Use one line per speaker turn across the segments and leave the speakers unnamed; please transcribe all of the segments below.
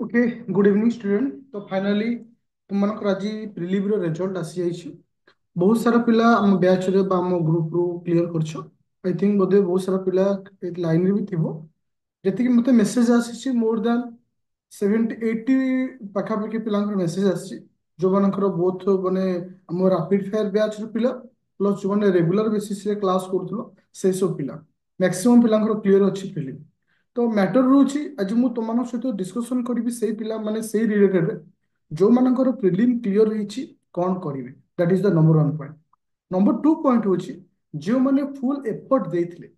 Okay. Good evening student. तो finally तुम मनकर आज प्रिलिम रो रिजल्ट आसी जाइए। बहुत सारा पिला आम बैच रे बा आम ग्रुप रो क्लियर करछो। आई थिंक बोधे बहुत सारा पिला एक लाइन रे भी थिबो। जति मते मेसेज आसी मोर देन 70 80 पाखापाखि पिलांकर मेसेज आसी जो मानकर बोथ माने आम रैपिड फायर बैच रो पिला प्लस जो माने रेगुलर बेसिस रे क्लास करथलो से सब पिला मैक्सिमम पिलांकर क्लियर अछि प्रिलिम। तो मैटर रोची आज मु तुम सहित डिस्कशन करी से पिला माने से रिलेटेड जो मानकर प्रिलिम क्लियर होईची कौन करिवे। That is the number one point. Number two point होची जो माने फुल एफर्ट देइथिले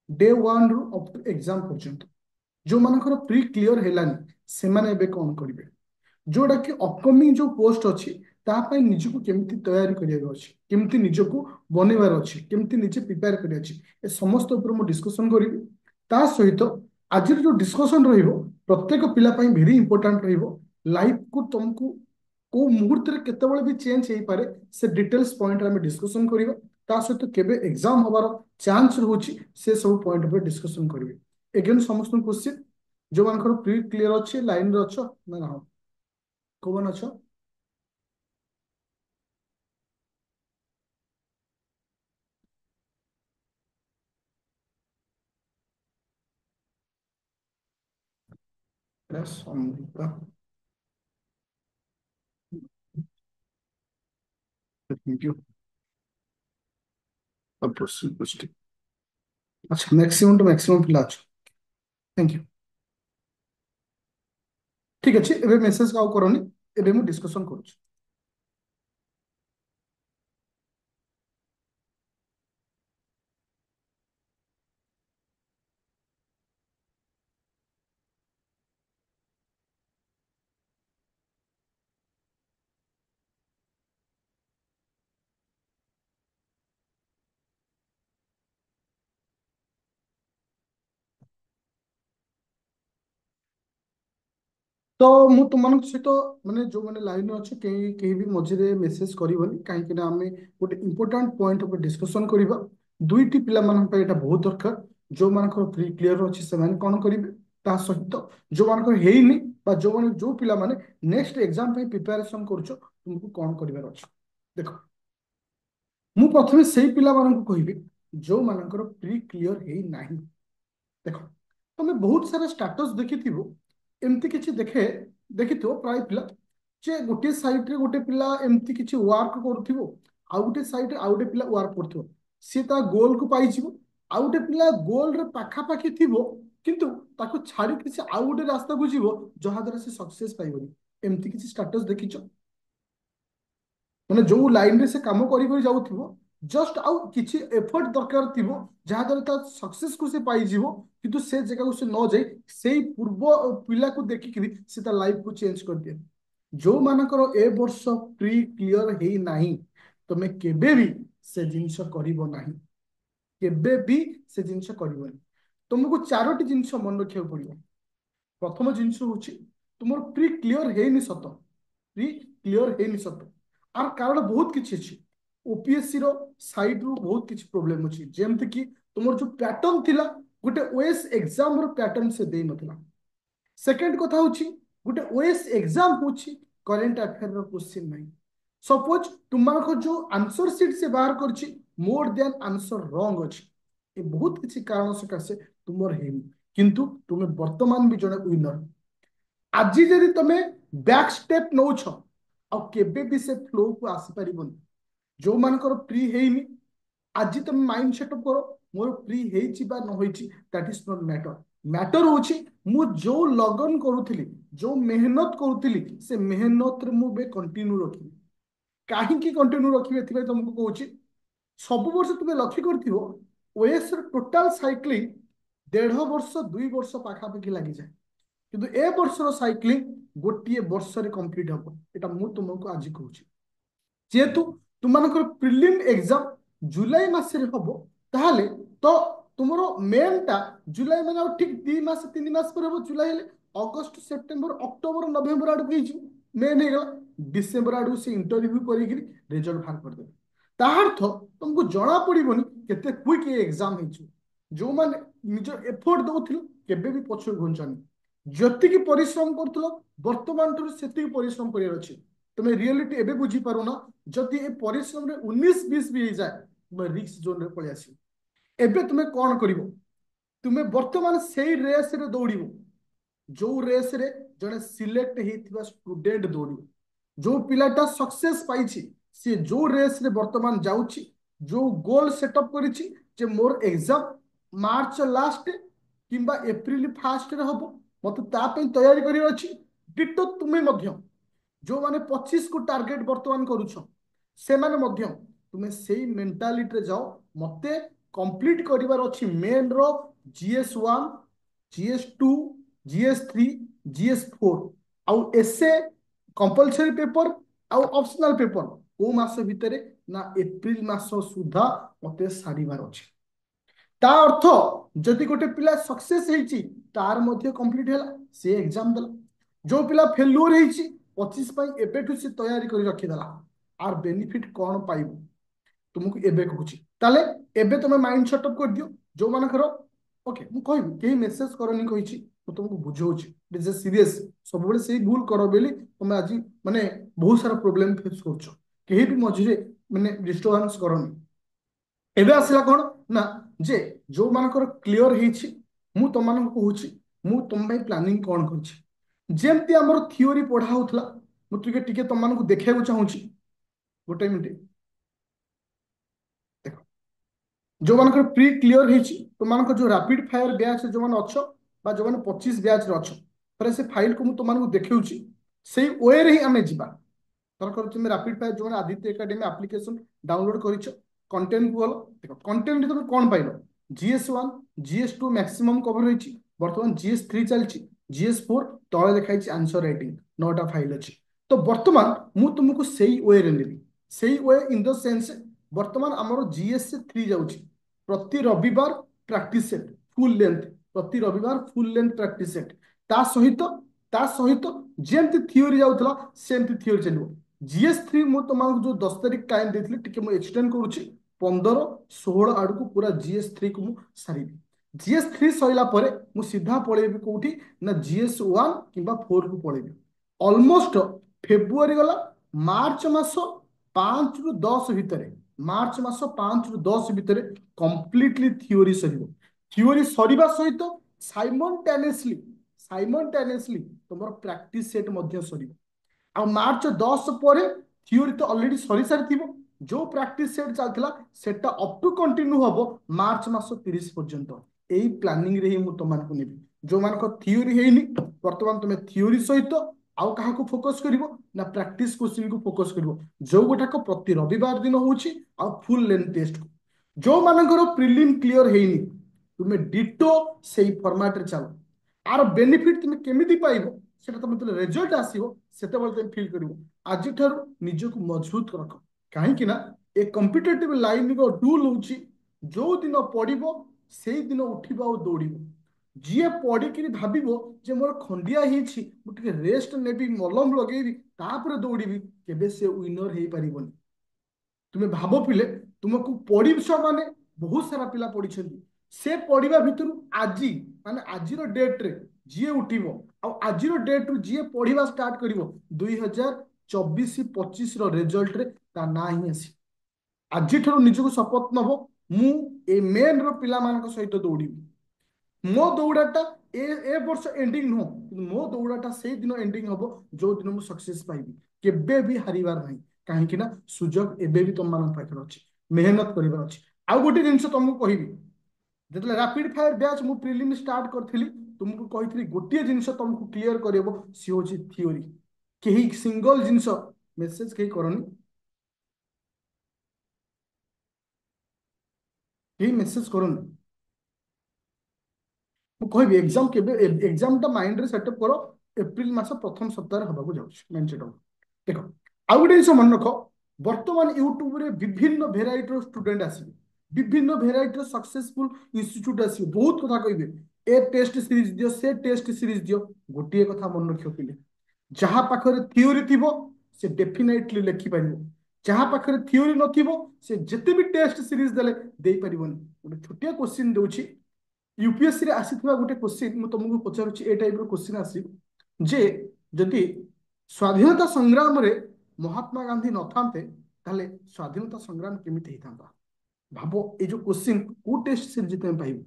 डे वन रु अप टू एग्जाम पर्यंत जो मानकर प्री क्लियर हेलानी से माने एबे कौन करिवे। जोटा कि अपकमिंग जो पोस्ट अच्छी तापाई निजको केमती तैयारी करियार अछि केमती निजको बनेबार अछि केमती निजे प्रिपेयर करिया अछि ए समस्त ऊपर मु डिस्कशन करिवि। ता सहित आज जो डिस्कशन रहिबो प्रत्येक पिला पई वेरी इंपोर्टेंट रहिबो। लाइफ को तुमको को मुहूर्त रे केतेबेले भी चेंज हेई पारे से डिटेल्स पॉइंट रे हम डिस्कशन करिबा। ता सहित केबे एग्जाम हबार चांस रहउची से सब पॉइंट पे डिस्कशन करिवि। एगेन समस्त क्वेश्चन जो मानकर प्री क्लियर अछि लाइन रे अछ ना ना कौन अछ। Sangeeta thank you. पुष्टि अच्छा मैक्सिमम टू मैक्सिमम पिला अच्छा। Thank you. ठीक अच्छे एबे मेसेज का करनी एबे मु डिस्कशन करूँ। तो मु तुम सहित माने जो माने लाइन अच्छे कहीं कहीं भी मझे मेसेज करबनी कहीं आम गोटे इंपोर्टाट पॉइंट ऊपर डिस्कशन करवा। दुईटी पिला एटा बहुत दरकार जो मानकर प्री क्लियर अच्छी से कौन करेंगे ता सहित जो मानकर हेनी बा जो माने जो पिला माने नेक्स्ट एग्जाम प्रिपरेशन करुचो तुमको कौन करिवार अछि। देखो मु प्रथमे से पिला मानक कहबी जो मानकर प्री क्लियर हे नाही। देख तुम बहुत सारा स्टाटस देखिथिबो एमती किछि देखे देखिथिबो प्राय पिला जे गोटे साइट रे गोटे पिला एमती किछि वर्क करथिबो आ गोटे साइट रे आ गोटे पिला वर्क करथिबो सी ता गोल को पाइजिबो आ गोटे पिला गोल रे पाखा पाखी थिबो किंतु ताको छाड़ी किछि आ गोटे रास्ता को जीवो जहा द्वारा से सक्सेस पाइबनी। एमती किछि स्टाटस देखिचो ମାନେ ଯୋଉ ଲାଇନରେ ସେ କାମ କରି କରି ଯାଉଥିବ ଜଷ୍ଟ ଆଉ କିଛି ଏଫର୍ଟ ଦରକାର ଥିବ ଯାହାଦ୍ୱାରା ତା ସକ୍ସେସ କୁ ସେ ପାଇଯିବ କିନ୍ତୁ ସେ ଜାଗାକୁ ସେ ନ ଯାଇ ସେଇ ପୂର୍ବ ପିଲାକୁ ଦେଖିକିରି ସେ ତା ଲାଇଫକୁ ଚେଞ୍ଜ କରିଦିଏ। ଯୋଉମାନଙ୍କର ଏ ବର୍ଷ ପ୍ରି କ୍ଲିୟର ହେଇନାହିଁ ତମେ କେବେ ବି ସେ ଜିନିଷ କରିବ ନାହିଁ। କେବେ ବି ସେ ଜିନିଷ କରିବନି। ତୁମକୁ ଚାରୋଟି ଜିନିଷ ମନେ ରଖିବାକୁ ପଡିବ। ପ୍ରଥମ ଜିନିଷ ହଉଛି ତୁମର ପ୍ରି କ୍ଲିୟର ହେଇନି ସତ ପ୍ରି କ୍ଲିୟର ହେଇନି ସତ आर कारण बहुत किसी अच्छी ओपीएससी रो साइड रू बहुत किसी प्रोब्लेम अच्छी जेमती कि तुमर जो पैटर्न थिला गोटे ओएस एग्जाम रो पैटर्न से देई नथिला। सेकंड कथा होची गोटे ओएस एग्जाम होची करंट अफेयर रो क्वेश्चन नहीं। सपोज तुमको जो आंसर सीट से बाहर करची मोर देन आंसर रॉन्ग अच्छी ये बहुत किसी कारण सकाशे तुमर हेनी किंतु तुमे वर्तमान भी जने विनर। आज जदि तुम बैक स्टेप नौछ आ केबे भी से फ्लो को आसी परिबनी। जो मानकर प्री हेनी आज तुम माइंड सेटअप करो मोर प्री हेची बा न होईची that is not matter. Matter होची मु जो लगन करूथिली जो मेहनत करूथिली से मेहनत रे मु बे कंटिन्यू रखी। काहे कंटिन्यू रखी एथिबे तुमको कहूची सब वर्ष तुम लक्ष्य करथिबो ओएस टोटल साइक्लिंग 1.5 वर्ष 2 वर्ष पाखापाखि लगी जाए किंतु ए वर्षर साइक्लिंग गोटे वर्ष कंप्लीट हम एटा मु तुमको आज कहूँ जेहेतु तुमको प्रिलिम एग्जाम जुलाई मासरे हम ताहले तो तुमर मेन टा जुलाई मैंने ठीक 2 मास 3 मास पर हम जुलाई हेले अगस्त सेप्टेम्बर अक्टोबर नवेम्बर आड़ मेन हो गला डिसेम्बर आड़ से इंटरव्यू कर रिजल्ट बाहर करदे तार तुमको जना पड़ोनी केते क्विक एग्जाम हो जो माने निज एफर्ट दउथिल केबे भी पछुर घुंचनी जतिकी परिश्रम करथलो वर्तमान ठुर सेतिकी परिश्रम करियर अछि तुमे रियलिटी एबे बुझी पारुना जदि ए परिश्रम रे 19-20 भी हो जाए तुमे रिस्क जोन रे पळि आसी एबे तुमे कोन करिवो तुमे वर्तमान सेही रेस रे दौड़िबो जो रेस रे जने सिलेक्ट हेतिबा स्टूडेंट दौड़िबो जो पिलाटा सक्सेस पाइछि से जो रेस रे वर्तमान जाउछि जो गोल सेटअप करिछि जे मोर एग्जाम मार्च लास्ट किंबा एप्रिल फास्ट रे हबो मते ता पे तैयारी करि अछि डिटो तुमे मध्य जो माने 25 को टार्गेट वर्तमान करूछ से माने मध्य तुमे सेही मेंटालिटी रे जाओ मते कंप्लीट करिवार अछि मेन रो GS1 GS2 GS3 GS4 आउ एसे कंपलसरी पेपर आउ ऑप्शनल पेपर को मास भितरे ना एप्रिल मास सुधा मते सारिवार अछि ता अर्थ जदि गोटे पिला सक्सेस ହେଇଛି तार मध्य कंप्लीट हैला से एग्जाम देला जो पिला फेल्युअर ହେଇଛି 25 ପାଇଁ एबेठु से तैयारी करी रखी देला आर बेनिफिट कोन पाइबो तुमको एबे कहूची ताले एबे तुम माइंड सेटअप कर दियो जो मानकर ओके मु कहबी केही मेसेज करनी कहिची मु तुमको बुझौची इट इज सीरियस सब बेले सेही भूल करो बेली तुम आज माने बहुत सारा प्रॉब्लम फेस करछो केही भी मझिरे माने डिस्टर्बेंस करनी एबे आसिला कोन ना जे जो मानकर क्लियर ହେଇଛି मु तुम मानक कहूची मु तुम भाई प्लानिंग कोन करछि जेमती हमर थियोरी पढा होतला मु टिके टिके तुम मानक देखैबो चाहूची गोटे मिनिट देखो जो मान प्री क्लियर ହେଇଛି तुम जो रैपिड फायर बैच जो मान अच्छो बा जो मान 25 बैच रे अच्छो पर से फाइल को मु तुम देखौची सेही वे रे ही आमे जिबा तरकर तुम रैपिड फायर जो आदित्य एकेडमी एप्लिकेशन डाउनलोड करिछ कंटेंट को गलो देखो कंटेंट तुम कोन पाइलो GS1 GS2 मैक्सिमम कवर होईची वर्तमान GS3 चलची GS4 तळे देखाइची आंसर राइटिंग नोटा फाइल अछि तो वर्तमान मु तुमको सेही वे रे नेबी सेही वे इन द सेंस वर्तमान हमर GS3 जाउची प्रति रविवार प्रैक्टिस सेट फुल लेंथ प्रति रविवार फुल लेंथ प्रैक्टिस सेट ता सहित जेमती थियोरी जाउतला सेमती थियोरी चलिबो GS3 मु तुमको जो 10 तारिख टाइम देथिले टिके मु एक्सटेंड करूची 15-16 आड़ को पूरा GS3 को मु सारिबी GS3 सइला परे मु सीधा पळेबी कोठी ना GS1 किंबा 4 को पळेबी ऑलमोस्ट फेब्रुआरी गला मार्च मास 5 रु 10 भितरे मार्च मास 5 रु 10 भितरे कंप्लीटली थियोरी सरिबो थियोरी सरिबा सहित साइमल्टेनियसली तुमर प्रैक्टिस सेट मध्य सरिबो आ मार्च 10 पर थियोरी तो ऑलरेडी सरी सारी जो प्रैक्टिस सेट चलता सेटा अप टू कंटिन्यू हम मार्च मास 30 पर्यंत यही प्लानिंग रे ही मु तुमको नेबी जो मानक थियोरी हेनी वर्तमान तुम थियोरी सहित आउ कहा फोकस करिवो ना प्रैक्टिस क्वेश्चन को फोकस करिवो जो गोटाक प्रति रविवार दिन होउची आ फुल लेंथ टेस्ट को जो मानकर प्रिलिम क्लियर हेनी तुमे डिटो सेही फॉर्मेट रे चलो आर बेनिफिट तुम केमिति पाइबो सेटा तुम तो रिजल्ट आसीबो सेते बेले तुम फील करिवो आज ठार निजको मजबूत रख कहीं ना ए कॉम्पिटिटिव लाइन रो रूल होची जो दिन पढ़िबो सेही दिन उठिबो आ दौड़िबो जी पढ़िकी भाविबो जे मोर खंडिया ହେଇଛି मु टिके रेस्ट नेबी मलम लगेबी तापर दौड़िबी केबे से विनर हे परिबोनी तुमे भाबो पिले तुमको पढ़िछ माने बहुत सारा पिला पढ़िछंती से पढ़िबा भितरु आजी माने आजिरो डेट रे जी उठिबो आ आजिरो डेट रु जी पढ़िबा स्टार्ट करिवो 2024-25 रो रिजल्ट रे ता ना ही आसी आज ठाରୁ ନିଜକୁ ଶପଥ ନବ ମୁଁ ଏ ମେନ୍ ର ପିଲାମାନଙ୍କ ସହିତ ଦୌଡ଼ିବି ମୋ ଦୌଡ଼ାଟା ए वर्ष एंडिंग नुह मो दौड़ाटा से दिन एंडिंग हम जो दिन मुझे सक्सेस पाइबी केबे भी हारिबार नहीं कहीं ना सुजोग एबे भी तुम मान पाखे अच्छी मेहनत करार अच्छी आउ गोटे जिन तुमको कहबी जो रैपिड फायर बैच मु प्रिलिम स्टार्ट करी तुमको कही गोटे जिन तुमको क्लीयर कर सी हूँ थियोरी कहीं सिंगल जिनस मेसेज कहीं करनी कहीं मेसेज करनी कहबी एग्जाम के एग्जाम टा माइंड रे सेटअप करो एप्रिल मास प्रथम सप्ताह हवा जाऊँ माइंड सेटअप देख आउ गोटे जिन मन रख वर्तमान यूट्यूब रे विभिन्न भेराइटर स्टूडेंट आसवे विभिन्न भेराइटर सक्सेसफुल इंस्टीट्यूट आसवे बहुत कथा कहे ए टेस्ट सीरीज दियो से टेस्ट सीरीज दियो गोटे कथा मन रख पिले जहाँ पाखे थियोरी थी से डेफिनेटली लिखि पार जहाँ पाखे थियोरी नथिबो से जिते भी टेस्ट सीरीज देले दे पारिबोनी गोटे छोटिया क्वेश्चन दूची यूपीएससी रे आसीथिबा गोटे क्वेश्चन मु तुमको पचारुछि ए टाइप रो क्वेश्चन आसी जे जदि स्वाधीनता संग्राम रे महात्मा गांधी नथांते ताले स्वाधीनता संग्राम केमिति हेतांता भाबो ए जो क्वेश्चन को टेस्ट सीरीज तुम पाइबो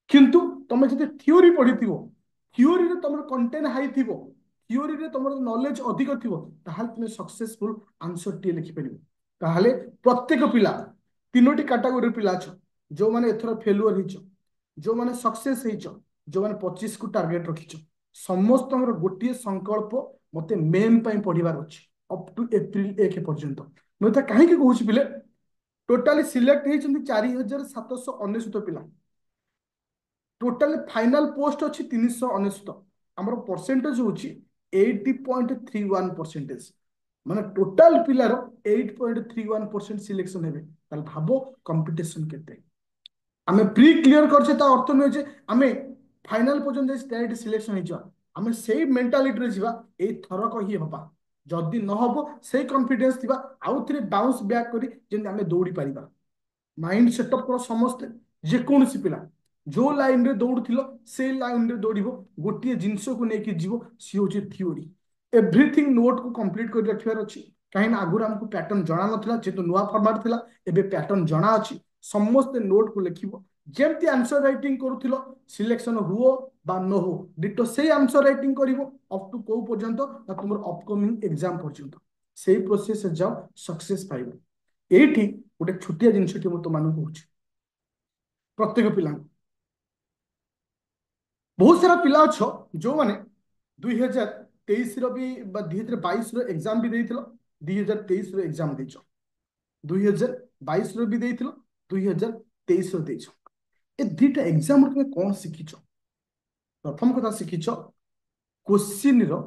किंतु तुम जदि थ्योरी पढिथिबो थ्योरी रे तुमर कंटेंट हाई थिबो थ्योरी रे तुमर नॉलेज अधिक थिबो ताहाले तुम सक्सेसफुल आंसर टी लिखि परिबो ताहाले प्रत्येक पिला तीनोटी कैटेगरी पिला छ जो माने एथर फेलुअर हिच जो माने सक्सेस हिच जो माने 25 को टार्गेट रखिछ समस्त गोटे संकल्प मते मेन पई पढिबार अछि अप टू एप्रिल 1 पर्यंत मैं कहीं कहूँ पिले टोटाली सिलेक्ट होती 4799 पिला टोटाली फाइनाल पोस्ट अच्छी 399 आमर परसेंटेज हूँ 80.31% माने टोटाल पिलार 8.31% सिलेक्शन हे भाव कंपिटिशन केते आमे प्री क्लियर करछे ता अर्थ नुहे जे आमे फाइनल पर्यंत डायरेक्ट सिलेक्शन हो आमे सेही मेंटालिटी रे जीवा ए थरक ही हबा जदि न हबो सेही कॉन्फिडेंस थिबा आउ थरे बाउंस बैक करी जेंति आमे दौड़ी परिबा माइंड सेटअप कर समस्ते जेकोसी पिला जो लाइन रे दौड़ुथिलो से लाइन रे दौड़िबो गोटे जिंस को लेकिन जीवो सी होची थ्योरी एवरीथिंग नोट को कंप्लीट कर रखिबार अछि कहीं आगुर हमको पैटर्न जना नथिला जेतु नुआ फॉर्मेट थिला एबे पैटर्न जना अछि समस्त नोट को लिखिबो जेमती आंसर राइटिंग करूथिलो सिलेक्शन हुओ बा न हो डिटो से आंसर राइटिंग करिवो अप टू को पर्यंत ना तुमर अपकमिंग एग्जाम पर्यंत सेही प्रोसेस जाओ सक्सेस पाइबो एठी गोटे छोटिया जिनसटी मु तुमମାନଙ୍କୁ कହୁଛି प्रत्येक पिला बहुत सारा पिला अछ जो माने 2023 रो भी 2022 रो एग्जाम भी देइथिलो 2023 रो एग्जाम देइछो 2022 रो भी देइथिलो 2023 रो देइछो ए दुटा एग्जाम रे कोन सिखिछो प्रथम कथा सिखिछो क्वेश्चन रो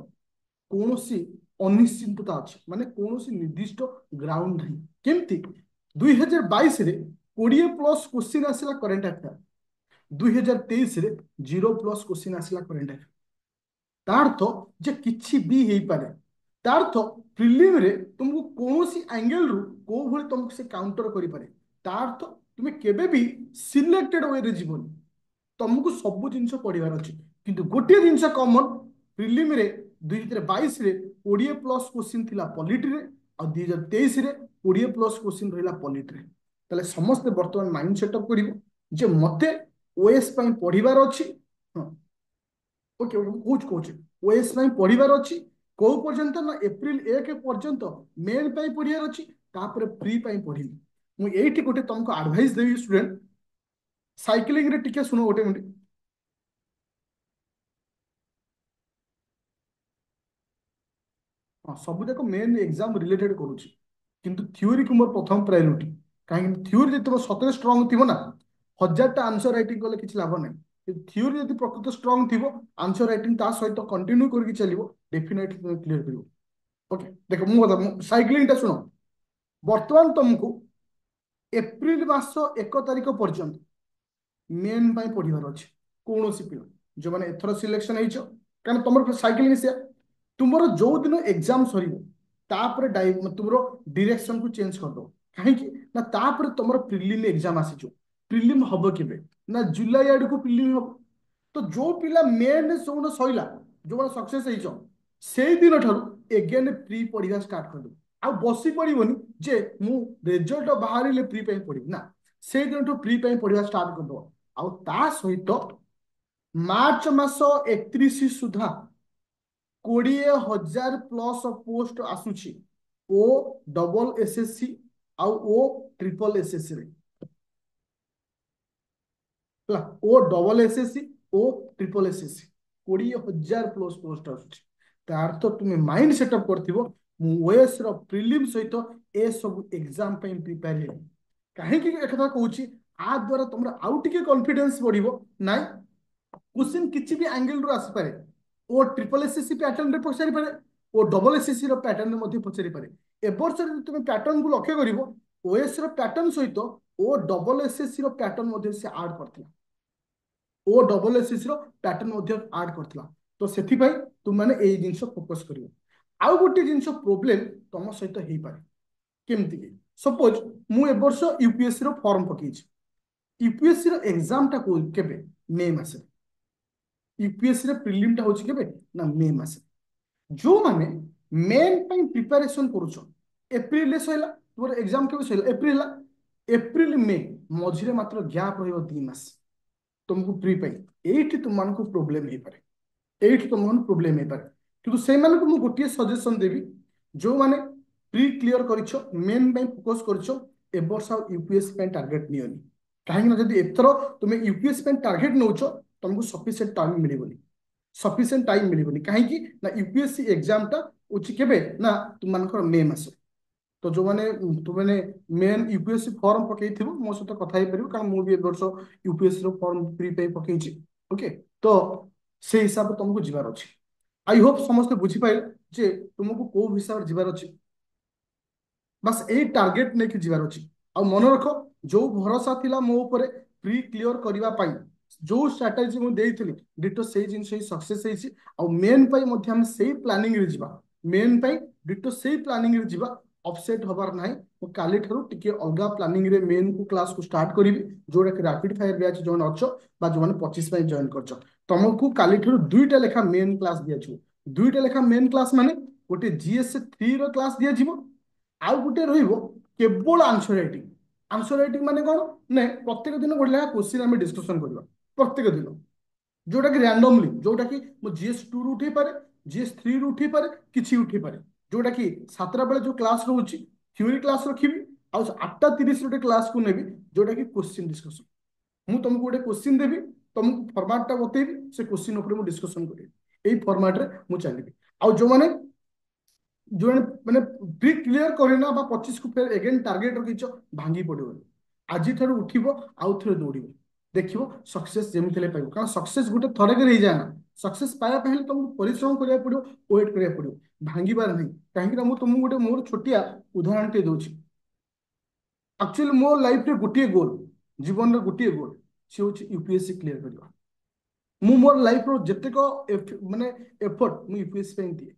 कोनोसी अनिश्चितता अछि माने कोनोसी निर्दिष्ट ग्राउंड नहीं केमती 2022 रे 20 प्लस क्वेश्चन आसिला करंट अफेयर 2023 रे 0 प्लस क्वेश्चन आसिला करंट अफेयर तार तो जे किछि भी हेई पारे तार तो प्रिलिम रे तुमको कोनोसी एंगल रु को भली तुमको से काउंटर करि पारे तार तो तुमे केबे भी सिलेक्टेड वे रे जीवन तुमको सब जिनस पढ़िबार अछि किंतु गोटे जिनस कॉमन प्रिलिम रे 2022 रे 20 प्लस क्वेश्चन थिला पॉलिटी रे और 2023 रे 20 प्लस क्वेश्चन रहिला पॉलिटी रे तले समस्त वर्तमान माइंड सेटअप करिवो जे मते ओएस पई पढ़िबार अछि हां ओके कोच ओएस पई पढ़िबार अछि को पर्यंत ना एप्रिल 1 पर्यंत मेन पई पढ़िबार अछि तापर प्री पई पढ़िबी मु एठी गोटे तुमको एडवाइस देबी स्टूडेंट साइक्लिंग रे टिके सुनो गोटे मिनिट हाँ सब जाक मेन एग्जाम रिलेटेड करूची किंतु थ्योरी को मोर प्रथम प्रायोरिटी कहीं थ्योरी जब तुम सतरे स्ट्रंग थी ना 1000टा आंसर राइटिंग कले किसी लाभ नहीं थ्योरी यदि प्रकृत स्ट्रंग थी आंसर राइटिंग ता सहित कंटिन्यू करके चलो डेफिनेटली तुम क्लियर कर ओके देखो मु बता साइक्लिंग टा सुनो वर्तमान तुमको एप्रिल मास 1 तारिख पर्यंत मेन पाई पढ़िबार अछि कोनोसी पिला जो माने एथरो सिलेक्शन हेइछो कारण तुमर साइक्लिंग से तुमरो जो दिन एग्जाम सरीबो तापर तुमरो डायरेक्शन को चेंज कर दो काहे कि ना तापर तुमरो प्रीलिम एग्जाम आसीजो प्रीलिम हबो केबे ना जुलाई आड़ को प्रीलिम हबो तो जो पिला मेन सोन सइला जो माने सक्सेस हेइछो सेई दिन ठारू एगेन प्री पढ़िया स्टार्ट कर दो आ बसी पड़िबोनी जे मु रिजल्ट बाहरिले प्री पे पढ़िबी ना सेई दिन ठू प्री पे पढ़िया स्टार्ट कर दो आ ता सहित मार्च मास 31 सुधा 20,000 प्लस पोस्ट आसुची ओ डबल एसएससी आउ ओ ट्रिपल एसएससी रे ହେଲା ଓ ଡବଲ ଏସଏସସି ଓ ଟ୍ରିପଲ ଏସଏସସି 20,000 ପ୍ଲସ୍ ପୋଷ୍ଟ ଆସୁଛି ତାର ତ ତୁମେ ମାଇଣ୍ଡ ସେଟଅପ୍ କରିଥିବ ମୁଁ ଓଏସ୍ ର ପ୍ରିଲିମ୍ ସହିତ ଏ ସବୁ ଏକ୍ସାମ ପାଇଁ ପ୍ରିପେୟାର ହେବି କାହିଁକି ଏକଥା କହୁଛି ଆ ଦ୍ୱାରା ତମର ଆଉ ଟିକେ କନଫିଡେନ୍ସ ବଢିବ ନାଇଁ क्वेश्चन किसी भी एंगल रू आसीपारे ओ ट्रिपल एसएससी पैटर्न रे पचारि पारे ओ डबल एसएससी रो पैटर्न रे मध्ये पचारि पारे ए वर्ष रे तुमे पैटर्न को लक्ष्य करिवो ओएस रो पैटर्न सहित ओ डबल एसएससी रो पैटर्न मध्ये से ऐड करथिला ओ डबल एसएससी रो पैटर्न मध्ये ऐड करथिला तो सेथि पई तुम माने एई जिंस फोकस करिवो आउ गोटे जिंस प्रॉब्लम तम सहित हेई पारे केमति कि सपोज मु ए वर्ष यूपीएससी रो फॉर्म पकेछि यूपीएससी रो एग्जाम टा को केबे मे मासे यूपीएससी रे प्रिलिम टा होची केबे ना मे मासे जो माने मेन ପାଇଁ प्रिपरेशन करूछ एप्रिल रे सइला तोर एग्जाम केबे सइला एप्रिल ला एप्रिल मे मझिरे मात्र गैप रहियो 2 मास तुमको प्री ପାଇଁ एठी तुमको प्रॉब्लम हे पारे एठी तुमको प्रॉब्लम हे पारे किंतु से माने को मु गोटिए सजेशन देबी जो माने प्री क्लियर करिछो मेन ପାଇଁ फोकस करिछो ए वर्ष यूपीएससी ପାଇଁ टारगेट नियोनी काहे ना जदी एथरो तुमे यूपीएससी ପାଇଁ टारगेट नउछो तुमको सफिशिएंट टाइम मिलिबोनी सफिशिएंट टाइम मिलिबोनी काहे कि ना यूपीएससी एग्जाम टा उची केबे ना तुमनकर मे मास तो जो माने तुमने मेन यूपीएससी फॉर्म पकई थिबो मो सहित कथा हे परिबो कारण मु भी ए वर्ष यूपीएससी रो फॉर्म प्री पे पकईची ओके तो से हिसाब से तुमको जिबार अछि आई होप समस्त बुझी पाइल जे तुमको को हिसाब से जिबार अछि बस यही टार्गेट नहीं जीवार अच्छी आ मन रख जो भरोसा थिला मो ऊपर प्री क्लियर करबा पाई जो स्ट्रेटजी मु देइथिली डिटो सेही जिंस ही सक्सेस हेछि आ मेन पाई मध्ये हम सेही प्लानिंग रे जिबा मेन पाई डिटो सेही प्लानिंग रे जिबा अपसेट हबार नाही मु काली ठरो टिके अलगा प्लानिंग रे मेन को क्लास को स्टार्ट करिवि जोडा कि रैपिड फायर बैच जोन अछो बा जो माने 25 पाई जॉइन करछो तुमको काली ठरो दुईटा लेखा मेन क्लास दिया छु दुईटा लेखा मेन क्लास माने गोटे जीएस 3 रो क्लास दिया जिवो आउ गोटे रहिबो केवल आंसर राइटिंग माने कोन ने प्रत्येक दिन गोटे लेखा क्वेश्चन आमे डिस्कशन करबा प्रत्येक दिन जोटा कि रैंडमली जोटा कि मो जीएस 2 रु उठे पारे जीएस 3 रु उठे पारे किछि उठे पारे जोटा कि सातरा बेले जो क्लास रहउची थ्योरी क्लास रखिबी आ 8:30 रोटे क्लास को नेबी जोटा कि क्वेश्चन डिस्कशन मु तुमको गोटे क्वेश्चन देबी तुमको फॉर्मेट टा बतेबी से क्वेश्चन ऊपर मु डिस्कशन करिबी एई फॉर्मेट रे मु चलीबी आ जो माने जो मैंने प्री क्लियर करना बा 25 को फिर एगेन टार्गेट रखिछ भांगी पड़ो आज ठार उठिबो आउ थे दौड़िबो देखिबो सक्सेस जेमि थले पाइबो कारण सक्सेस गोटे थरे के रही जाना सक्सेस पाया पहले तुमको परिश्रम करिया पड़ो वेट करिया पड़ो भांगीबार नहीं कहीं मु तुमको गोटे मोर छोटिया उदाहरण टे दोछि एक्चुअली मो लाइफ रे गोटे गोल जीवन रे गोटे गोल से होछि यूपीएससी क्लियर करबा मु मोर लाइफ रो जतेको माने एफर्ट मु यूपीएससी पे दिए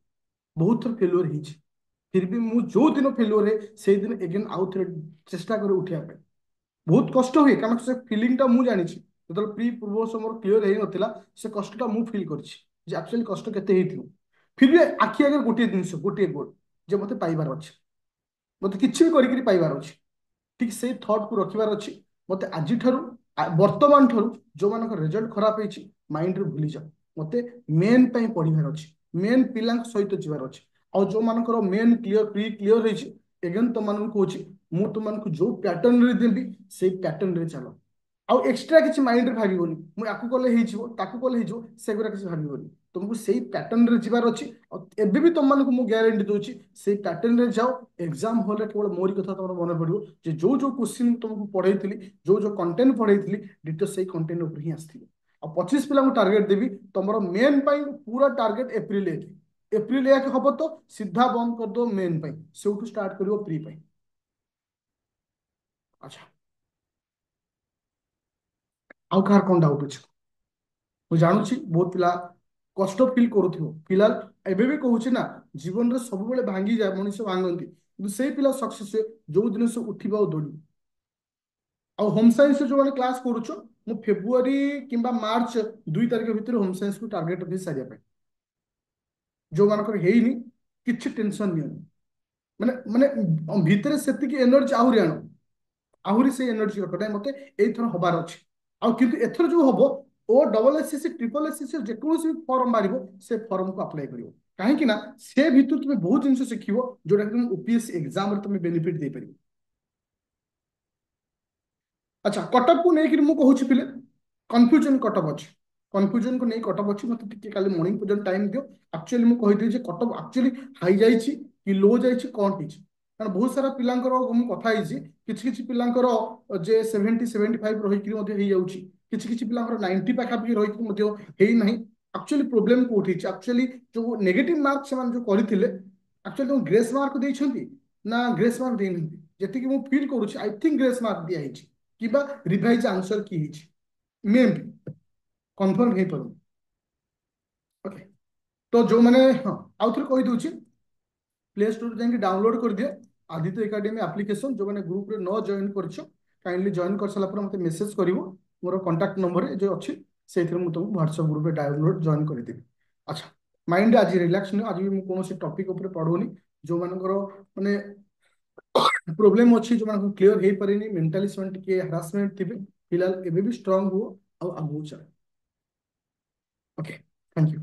बहुत थर फेल्योर हिच फिर भी मु जो दिन फेल्योर है से दिन एगेन आउ थे चेष्टा करे उठिया पे बहुत कष्ट हुए कारण से फीलिंग टा मु जानि छी जतल प्री पूर्व समर क्लियर हे नथिला से कष्ट टा मु फील करछि जे एक्चुअली कष्ट केते हेथिलो फिर भी आखि आगे गोटे जिंस गोटे गोल जे मते पाइबार अछि मते किछि भी करि करि पाइबार अछि ठीक से थॉट को रखिबार अछि मते आजि ठारू वर्तमान ठारू जो मानक रिजल्ट खराब हेछि माइंड रे भूली जा मते मेन पई पढिबार अछि मेन पिलांक सहित जिबार अछि और जो मानकर मेन क्लियर प्री क्लियर हेछि एगेन तो मानन कहछि मु तो मानक जो पैटर्न रे देबी से पैटर्न रे चलो आउ एक्स्ट्रा किछि माइंड रे भाबिबोनी मु याकू कले हेजिवो ताकू कले हेजिवो सेगुरा किछि भाबिबोनी तुमको सेही पैटर्न रे जिबार अछि और एबे भी तुम मानक मु गारंटी दोछि सेही पैटर्न रे जाओ एग्जाम हॉल रे केवल मोरी कथा तमर मन पड़िबो जे जो क्वेश्चन तुमको पढैथिली जो कंटेंट पढैथिली डिटो सेही कंटेंट ऊपर ही आस्थिबो और 25 पिला को टारगेट देबी तुमरो मेन पाई पूरा टारगेट एप्रिल 1 एप्रिल 1 हबो तो सीधा बंद कर दो मेन पाई सेउटू स्टार्ट करिवो प्री पाई अच्छा आउ कार कोन डाउट अछि मु जानुछि बहुत पिला कष्ट फील करूथिबो फिलहाल एबे भी कहूछि ना जीवन रे सब बेले भांगी जाय मनुष्य भांगंती किंतु सेही पिला सक्सेस जो दिन से उठिबा दौड़ी और होम साइंस जो माने क्लास करूछु मु फेब्रुआरी किंबा मार्च 2 तारिख भितर होम साइंस को टारगेट भी सारिया पे जो मानकर हेइनी किछि टेंशन नहीं माने माने भितर सेतिकी एनर्जी आहुरी आनो आहुरी से एनर्जी रखटा मते एई थर हबार अछि आ किंतु एथर जो हबो ओ डबल एसएससी ट्रिपल एसएससी जे कोनोसी फॉर्म मारिबो से फॉर्म को अप्लाई करिवो काहे कि ना से भितर तुमे बहुत जिंस सिखिबो जोटा कि तुम ओपीएससी एग्जाम रे तुमे बेनिफिट दे परिबो अच्छा कटअप को नहीं मु कहूँ पिले कन्फ्यूजन कटअप अच्छी कन्फ्यूजन को नहीं कटअप अच्छी मत टे काली मॉर्निंग पर्यंत टाइम दियो एक्चुअली मु कहि जे कटअप एक्चुअली हाई जाइछि कि लो जाइछि कोन हिच कारण बहुत सारा पिलांकर मु कथा हिछि किछि किछि पिलांकर जे 70 75 रहि कि मध्ये हे जाउछि किछि किछि पिलांकर 90 पाखा भी रहि कि मध्ये हेइ नाही एक्चुअली प्रॉब्लम को उठिछि एक्चुअली जो नेगेटिव मार्क से जो करथिले एक्चुअली तो ग्रेस मार्क देइछंती ना ग्रेस मार्क देइनंती जेति कि मु फील करूछि आई थिंक ग्रेस मार्क दिया हिछि किबा रिवाइज आंसर की हिच मे भी कंफर्म हे पर ओके तो जो माने हां आउ थरे कहि दोछि प्ले स्टोर जाके डाउनलोड कर दियो आदित्य एकेडमी एप्लीकेशन जो माने ग्रुप रे न जॉइन करछो काइंडली जॉइन कर सला पर मते मेसेज करिवो मोर कांटेक्ट नंबर जो अछि से तुमको व्हाट्सएप ग्रुप डाउनलोड जॉइन करदेवी। अच्छा, माइंड आज रिलैक्स नहीं, आज भी मुझे कौन टॉपिक ऊपर पढ़ुनी जो मानकर माने प्रोब्लेम अच्छी जो मान क्लियर हो पारे मेंटाली से टे हरासमेंट थे फिलहाल एबे भी स्ट्रांग हुआ और आगू चल। Okay, thank you.